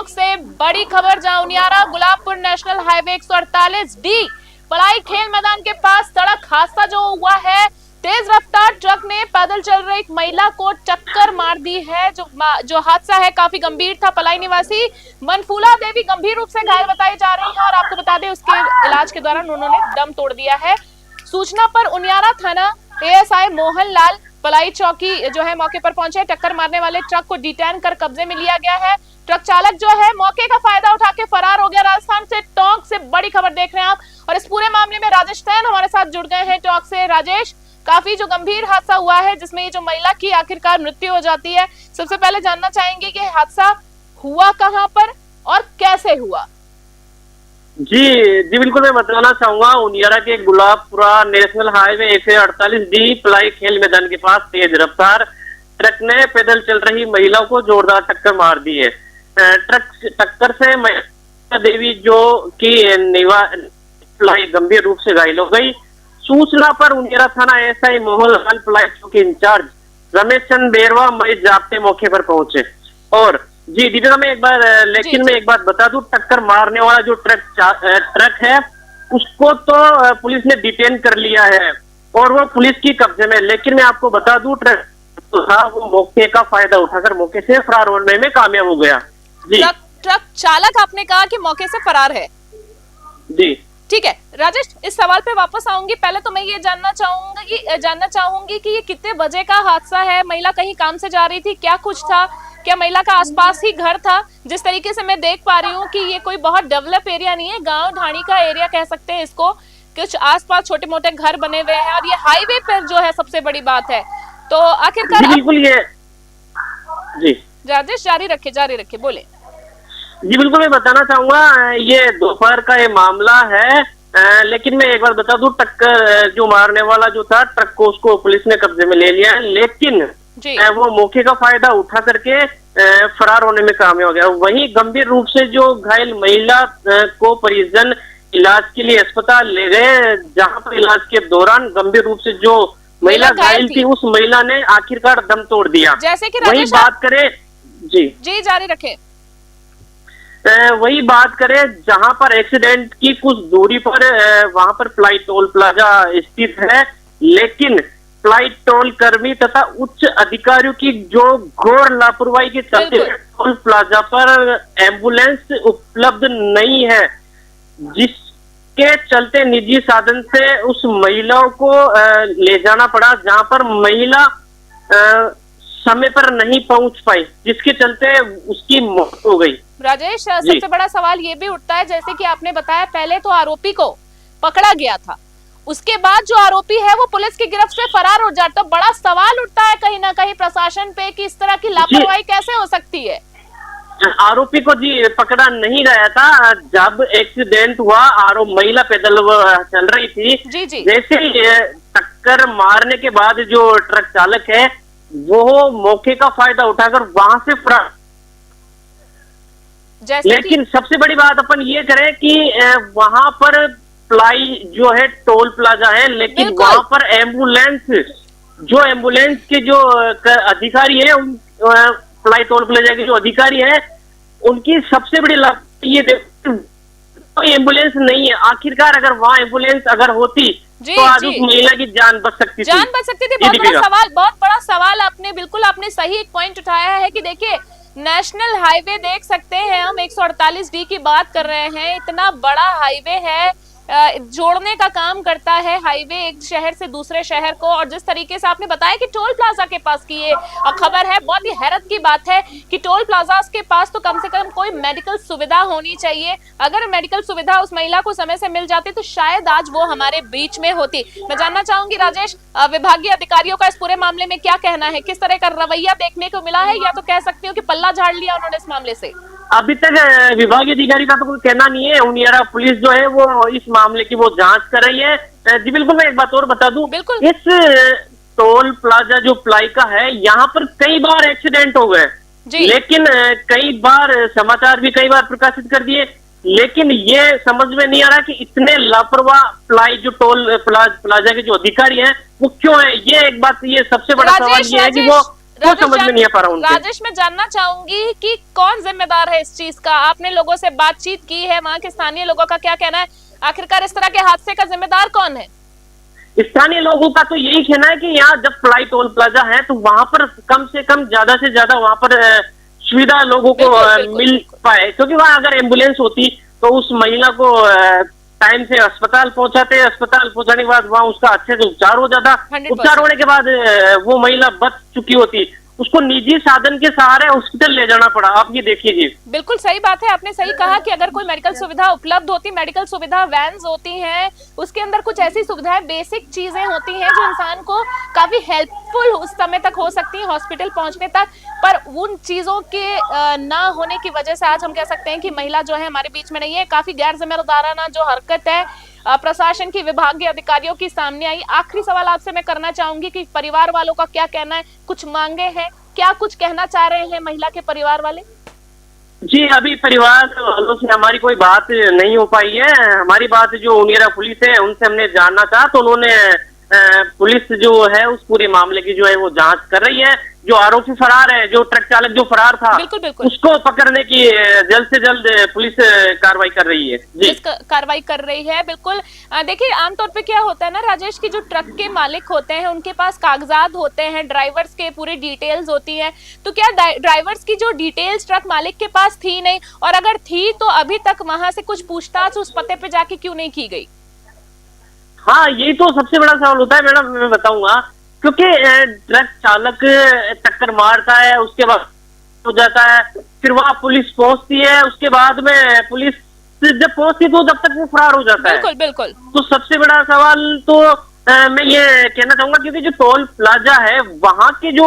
टोंक से बड़ी खबर, जहां Uniara Gulabpur national highway 148D पलाई खेल मैदान के पास सड़क हादसा जो हुआ है, तेज रफ्तार ट्रक ने पैदल चल रही एक महिला को टक्कर मार दी है। जो हादसा है काफी गंभीर था। पलाई निवासी मनफूला देवी गंभीर रूप से घायल बताई जा रही है और आपको बता दें उसके इलाज के दौरान उन्होंने दम तोड़ दिया है। सूचना पर उनियारा थाना एएसआई मोहन लाल पलाई चौकी जो है मौके पर पहुंचे। टक्कर मारने वाले ट्रक को डिटेन कर कब्जे में लिया गया है। ट्रक चालक जो है मौके का फायदा उठा के फरार हो गया। राजस्थान से टोंक से बड़ी खबर देख रहे हैं आप और इस पूरे मामले में राजेश तैन हमारे साथ जुड़ गए हैं टोंक से। राजेश, काफी जो गंभीर हादसा हुआ है जिसमें ये जो महिला की आखिरकार मृत्यु हो जाती है, सबसे पहले जानना चाहेंगे कि हादसा हुआ कहां पर और कैसे हुआ? जी बिल्कुल, मैं बताना चाहूंगा उनियारा के गुलाबपुरा नेशनल हाईवे 148D पलाई खेल मैदान के पास तेज रफ्तार ट्रक ने पैदल चल रही महिला को जोरदार टक्कर मार दी है। टक्कर से महिला देवी जो की पलाई गंभीर रूप से घायल हो गई। सूचना पर उनियारा थाना एएसआई मोहन लाल पलाई चौकी इंचार्ज रमेश चंद बेरवा मई जाप्ते मौके पर पहुंचे। और जी दीपिका, मैं एक बात बता दूं, टक्कर मारने वाला जो ट्रक है उसको तो पुलिस ने डिटेन कर लिया है और वो पुलिस की कब्जे में। लेकिन मैं आपको बता दूं, ट्रक था वो मौके का फायदा उठाकर मौके से फरार होने में कामयाब हो गया। जी ट्रक चालक आपने कहा कि मौके से फरार है। जी ठीक है राजेश, इस सवाल पे वापस आऊंगी। पहले तो मैं ये जानना चाहूंगी कि ये कितने बजे का हादसा है? महिला कहीं काम से जा रही थी, क्या कुछ था? क्या महिला का आसपास ही घर था? जिस तरीके से मैं देख पा रही हूँ कि ये कोई बहुत डेवलप एरिया नहीं है, गांव ढाणी का एरिया कह सकते हैं इसको। कुछ आसपास छोटे मोटे घर बने हुए हैं और ये हाईवे पर जो है सबसे बड़ी बात है। तो आखिरकार बिल्कुल ये जी राजेश जारी रखे बोले। जी बिल्कुल, मैं बताना चाहूंगा ये दोपहर का ये मामला है। लेकिन मैं एक बार बता दूं, टक्कर जो मारने वाला जो था ट्रक को उसको पुलिस ने कब्जे में ले लिया है। लेकिन वो मौके का फायदा उठा करके फरार होने में कामयाब हो गया। वहीं गंभीर रूप से जो घायल महिला को परिजन इलाज के लिए अस्पताल ले गए, जहां पर इलाज के दौरान गंभीर रूप से जो महिला घायल थी उस महिला ने आखिरकार दम तोड़ दिया। जैसे कि वही बात करें जी जारी रखें। वही बात करें जहां पर एक्सीडेंट की कुछ दूरी पर वहां पर पलाई टोल प्लाजा स्थित है। लेकिन पलाई टोल कर्मी तथा उच्च अधिकारियों की जो घोर लापरवाही के चलते टोल प्लाजा पर एम्बुलेंस उपलब्ध नहीं है, जिसके चलते निजी साधन से उस महिला को ले जाना पड़ा, जहां पर महिला समय पर नहीं पहुंच पाई, जिसके चलते उसकी मौत हो गई। राजेश, सबसे बड़ा सवाल ये भी उठता है, जैसे कि आपने बताया पहले तो आरोपी को पकड़ा गया था, उसके बाद जो आरोपी है वो पुलिस की गिरफ्त से फरार हो जाता। तो बड़ा सवाल उठता है कहीं ना कहीं प्रशासन पे कि इस तरह की लापरवाही कैसे हो सकती है। आरोपी को जी पकड़ा नहीं गया था। जब एक्सीडेंट हुआ, महिला पैदल चल रही थी, जैसे ही टक्कर मारने के बाद जो ट्रक चालक है वो मौके का फायदा उठाकर वहां से फरार। लेकिन सबसे बड़ी बात अपन ये करें कि वहां पर पलाई जो है टोल प्लाजा है, लेकिन वहां पर एम्बुलेंस के जो अधिकारी है, पलाई टोल प्लाजा के जो अधिकारी है, उनकी सबसे बड़ी ये तो एम्बुलेंस नहीं है। आखिरकार अगर वहां एम्बुलेंस अगर होती तो आज उस महिला की जान बच सकती थी। बहुत बड़ा सवाल आपने सही एक पॉइंट उठाया है कि देखिए नेशनल हाईवे देख सकते हैं हम, 148D की बात कर रहे हैं। इतना बड़ा हाईवे है, जोड़ने का काम करता है हाईवे एक शहर से दूसरे शहर को। और जिस तरीके से आपने बताया कि टोल प्लाजा के पास की ये खबर है, बहुत ही हैरत की बात है कि टोल प्लाजा के पास तो कम से कम कोई मेडिकल सुविधा होनी चाहिए। अगर मेडिकल सुविधा उस महिला को समय से मिल जाती तो शायद आज वो हमारे बीच में होती। मैं जानना चाहूंगी राजेश, विभागीय अधिकारियों का इस पूरे मामले में क्या कहना है? किस तरह का रवैया देखने को मिला है, या तो कह सकती हूँ कि पल्ला झाड़ लिया उन्होंने इस मामले से? अभी तक विभागीय अधिकारी का तो कोई कहना नहीं है। उनियारा पुलिस जो है वो इस मामले की वो जांच कर रही है। जी बिल्कुल, मैं एक बात और बता दूं, इस टोल प्लाजा जो पलाई का है, यहाँ पर कई बार एक्सीडेंट हो गए, लेकिन कई बार समाचार भी कई बार प्रकाशित कर दिए, लेकिन ये समझ में नहीं आ रहा कि इतने लापरवाह पलाई जो टोल प्लाजा के जो अधिकारी हैं वो क्यों है। ये एक बात, ये सबसे बड़ा सवाल ये है कि वो वो समझ में नहीं आ पा रहा उनसे। राजेश, मैं जानना चाहूंगी कि कौन जिम्मेदार है इस चीज का? आपने लोगों से बातचीत की है, वहां के स्थानीय लोगों का क्या कहना है? आखिरकार इस तरह के हादसे का जिम्मेदार कौन है? स्थानीय लोगों का तो यही कहना है कि यहाँ जब फ्लाई टोल प्लाजा है तो वहां पर कम से कम ज्यादा से ज्यादा वहां पर सुविधा लोगों को मिल पाए, क्योंकि वहां अगर एम्बुलेंस होती तो उस महिला को टाइम से अस्पताल पहुंचाते, अस्पताल पहुंचाने के बाद वहां उसका अच्छे से उपचार हो जाता, उपचार होने के बाद वो महिला बच चुकी होती, उसको निजी साधन के सहारे हॉस्पिटल ले जाना पड़ा। आप ये देखिए जी। बिल्कुल सही बात है, आपने सही कहा कि अगर कोई मेडिकल सुविधा उपलब्ध होती, मेडिकल सुविधा वैन्स होती हैं, उसके अंदर कुछ ऐसी सुविधाएं, बेसिक चीजें होती हैं जो इंसान को काफी हेल्पफुल उस समय तक हो सकती हैं हॉस्पिटल पहुंचने तक, पर उन चीजों के ना होने की वजह से आज हम कह सकते हैं कि महिला जो है हमारे बीच में नहीं है। काफी गैर जिम्मेदाराना जो हरकत है प्रशासन की, विभागीय अधिकारियों की सामने आई। आखिरी सवाल आपसे मैं करना चाहूंगी कि परिवार वालों का क्या कहना है? कुछ मांगे हैं, क्या कुछ कहना चाह रहे हैं महिला के परिवार वाले? जी, अभी परिवार वालों से हमारी कोई बात नहीं हो पाई है। हमारी बात जो उनियारा पुलिस है उनसे हमने जानना था, तो उन्होंने पुलिस जो है उस पूरे मामले की जो है वो जांच कर रही है। जो आरोपी फरार है, जो ट्रक चालक जो फरार था, बिल्कुल। उसको पकड़ने की जल्द से जल्द पुलिस कार्रवाई कर रही है जी, कार्रवाई कर रही है। बिल्कुल देखिए, आमतौर पे क्या होता है ना राजेश, की जो ट्रक के मालिक होते हैं उनके पास कागजात होते हैं, ड्राइवर्स के पूरी डिटेल्स होती हैं, तो क्या ड्राइवर्स की जो डिटेल्स ट्रक मालिक के पास थी नहीं? और अगर थी तो अभी तक वहां से कुछ पूछताछ उस पते पे जाके क्यों नहीं की गई? हाँ, यही तो सबसे बड़ा सवाल होता है मैडम, मैं बताऊंगा। क्योंकि ट्रक चालक टक्कर मारता है, उसके बाद हो जाता है, फिर वहां पुलिस पहुंचती है, उसके बाद में पुलिस जब पहुंचती है तो जब तक वो फरार हो जाता है। बिल्कुल। तो सबसे बड़ा सवाल तो मैं ये कहना चाहूंगा, क्योंकि जो टोल प्लाजा है वहां के जो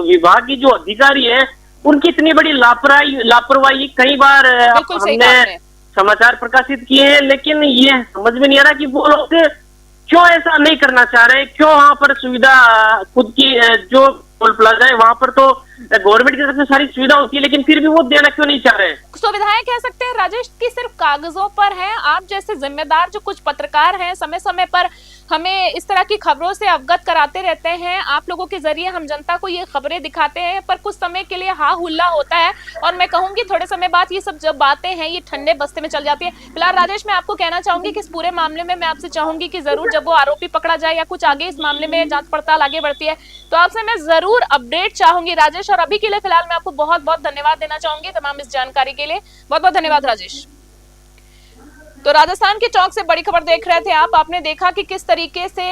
विभागीय जो अधिकारी है उनकी इतनी बड़ी लापरवाही कई बार हमने समाचार प्रकाशित किए हैं, लेकिन ये समझ में नहीं आ रहा कि वो लोग क्यों ऐसा नहीं करना चाह रहे, क्यों वहां पर सुविधा खुद की जो टोल प्लाजा है वहां पर तो गवर्नमेंट की तरफ से सारी सुविधा होती है, लेकिन फिर भी वो देना क्यों नहीं चाह रहे? सुविधाएं कह सकते हैं राजेश की सिर्फ कागजों पर हैं। आप जैसे जिम्मेदार जो कुछ पत्रकार हैं समय समय पर हमें इस तरह की खबरों से अवगत कराते रहते हैं, आप लोगों के जरिए हम जनता को ये खबरें दिखाते हैं, पर कुछ समय के लिए हा हुल्ला होता है और मैं कहूंगी थोड़े समय बाद ये सब जब बातें हैं ये ठंडे बस्ते में चल जाती है। फिलहाल राजेश, मैं आपको कहना चाहूंगी कि इस पूरे मामले में मैं आपसे चाहूंगी कि जरूर जब वो आरोपी पकड़ा जाए या कुछ आगे इस मामले में जांच पड़ताल आगे बढ़ती है तो आपसे मैं जरूर अपडेट चाहूंगी राजेश। और अभी के लिए फिलहाल मैं आपको बहुत बहुत धन्यवाद देना चाहूंगी तमाम इस जानकारी के लिए। बहुत बहुत धन्यवाद राजेश। तो राजस्थान के चौक से बड़ी खबर देख रहे थे आप, आपने देखा कि किस तरीके से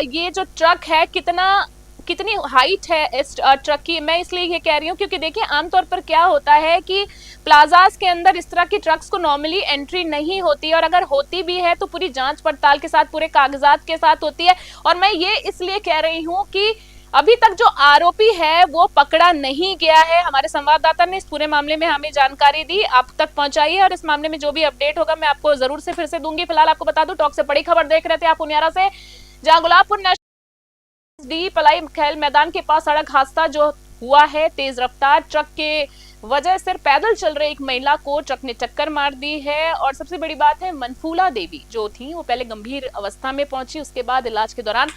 ये जो ट्रक है कितनी हाइट है इस ट्रक की। मैं इसलिए ये कह रही हूँ क्योंकि देखिए आमतौर पर क्या होता है कि प्लाजास के अंदर इस तरह की ट्रक्स को नॉर्मली एंट्री नहीं होती, और अगर होती भी है तो पूरी जांच पड़ताल के साथ, पूरे कागजात के साथ होती है। और मैं ये इसलिए कह रही हूँ कि अभी तक जो आरोपी है वो पकड़ा नहीं गया है। हमारे संवाददाता ने इस पूरे मामले में हमें जानकारी दी, आप तक पहुंचाई है, और इस मामले में जो भी अपडेट होगा मैं आपको जरूर से फिर से दूंगी। फिलहाल आपको बता दूं, टॉक से बड़ी खबर देख रहे थे आप उनियारा से, जहां गुलाबपुर डी पलाई खेल मैदान के पास सड़क हादसा जो हुआ है, तेज रफ्तार ट्रक के वजह से पैदल चल रही एक महिला को ट्रक ने टक्कर मार दी है। और सबसे बड़ी बात है, मनफूला देवी जो थी वो पहले गंभीर अवस्था में पहुंची, उसके बाद इलाज के दौरान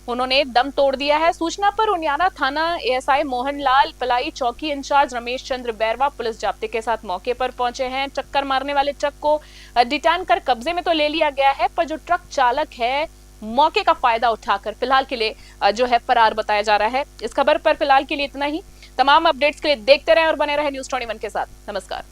उन्होंने दम तोड़ दिया है। सूचना पर उनियारा थाना एएसआई मोहनलाल, पलाई चौकी इंचार्ज रमेश चंद्र बैरवा पुलिस जाब्ते के साथ मौके पर पहुंचे हैं। टक्कर मारने वाले ट्रक को डिटेन कर कब्जे में तो ले लिया गया है, पर जो ट्रक चालक है मौके का फायदा उठाकर फिलहाल के लिए जो है फरार बताया जा रहा है। इस खबर पर फिलहाल के लिए इतना ही। तमाम अपडेट्स के लिए देखते रहें और बने रहें न्यूज़ 21 के साथ। नमस्कार।